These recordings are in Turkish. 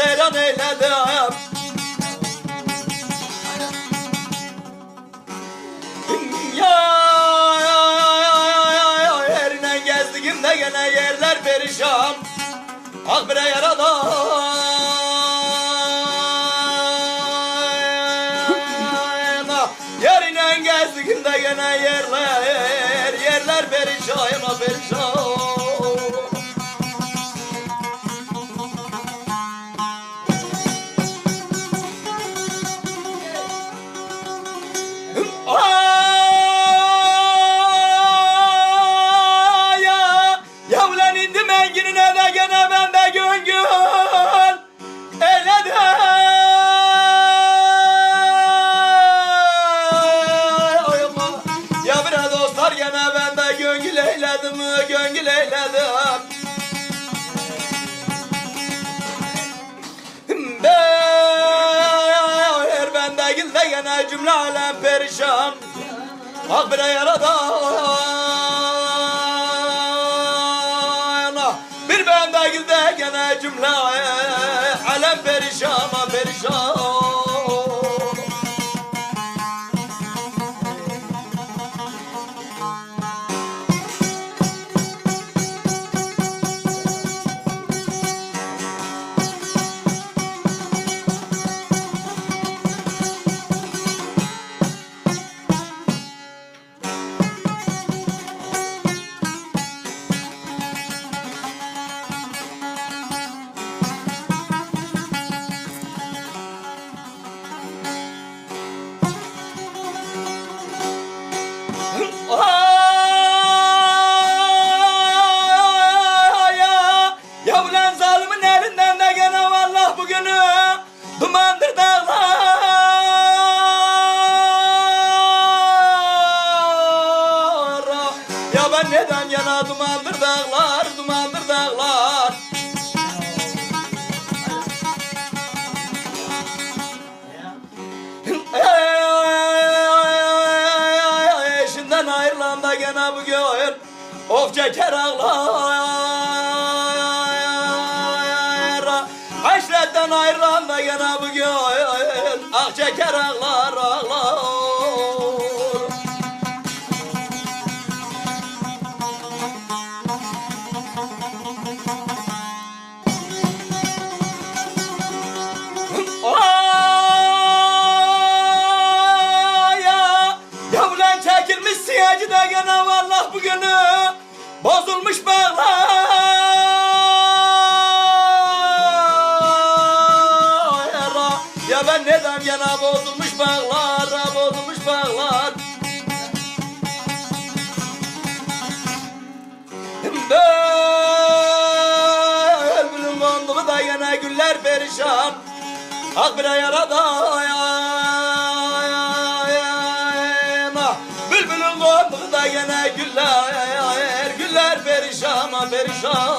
seyran eyledim. Yerine gezdiğimde gene yerler perişan. Ah bre yaradan. Yerine gezdiğimde gene yerler perişan, perişan. Gönül eyledim. Ben değil de gene cümle alem perişan. Ah bre yaradan. Bir ben değil de gene cümle alem perişan, perişan. Ya ulan zalimin elinden de gene vallahi bugünü dumandır dağlar. Ya ben neden yana dumandır dağlar, dumandır dağlar. Eşinden ayrılan da gene bugün of çeker ağlar. Haşretten ayrılan da gene bugün ah çeker ağlar, ağlar. Siyacı da gene vallahi bugünü bozulmuş bağlar. Ya ben neden yana bozulmuş bağlar, bozulmuş bağlar. Bülbülün konduğu da gene güller perişan. Ah bre yaradan. Bülbülün konduğu da gene güller perişan, perişan.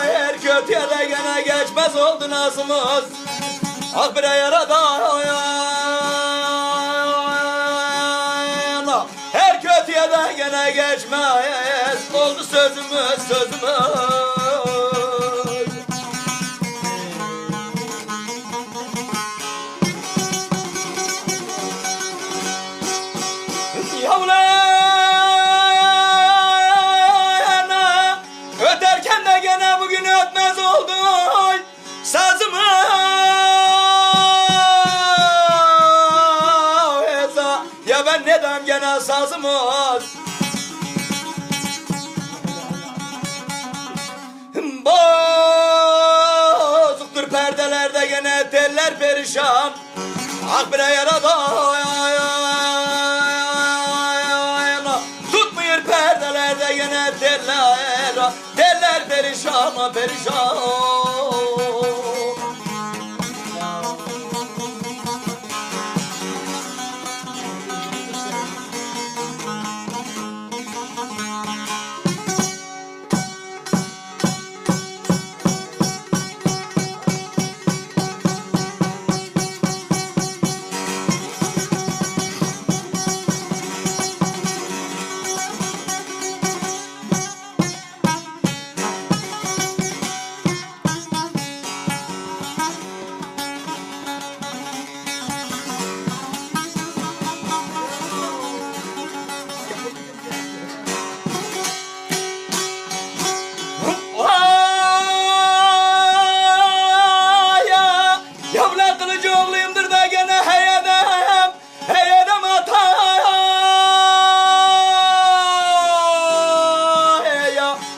Her kötüye de gene geçmez oldu nazımız. Ah bre yaradan. Her kötüye de gene geçmez oldu sözümüz, sözümüz. Yavrum Ya ben neden gene sazımız bozuktur perdelerde gene teller perişan. Ah bre yarada tutmuyor perdelerde gene teller perişan perişan.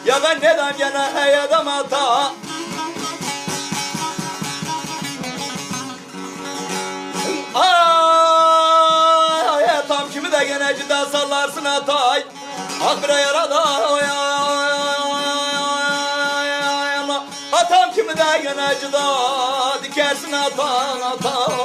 Ya ben neden gene heyedem ata ay tam kimi de gene cida sallarsın atay. Ah bre yarada atam kimi de gene cida dikersin atan atay.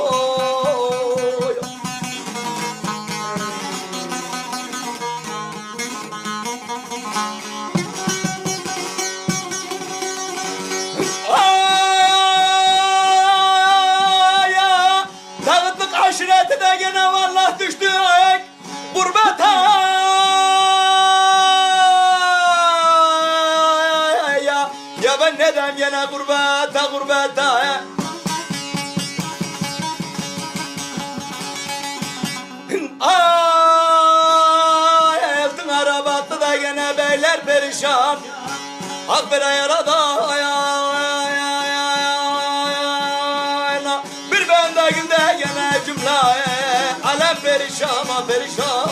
Aşireti de gene vallah düştük gurbete. Ya ben neden gene gurbete gurbete. Ay eltin arabattı da gene beyler perişan. Hak bre yarada cümle alem perişan perişan.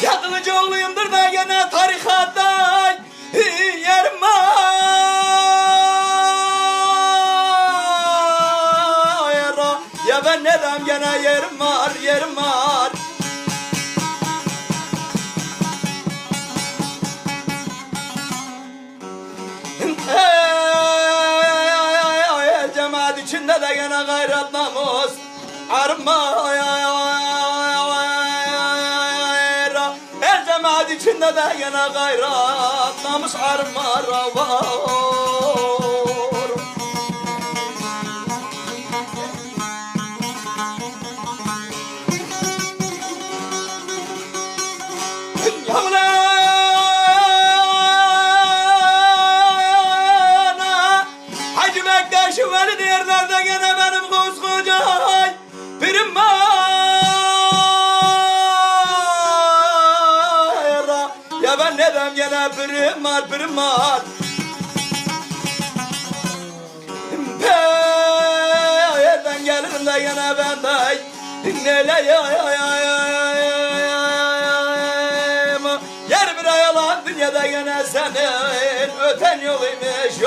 Yakılıcıoğluyumdur da gene tarikatta yerim var. Ya ben neden gene yerim var yerim var. Cemaat içinde de gene gayret namus arma. Cemaat içinde de gene gayret namus arma var. Hacı Bektaş'ı veli derler de gene benim koskoca birim var. Ya ben neden gene birim var. Yerden gelirim de gene ben de neyle yer bir ayalan dünyada gene senin öten yoluymuş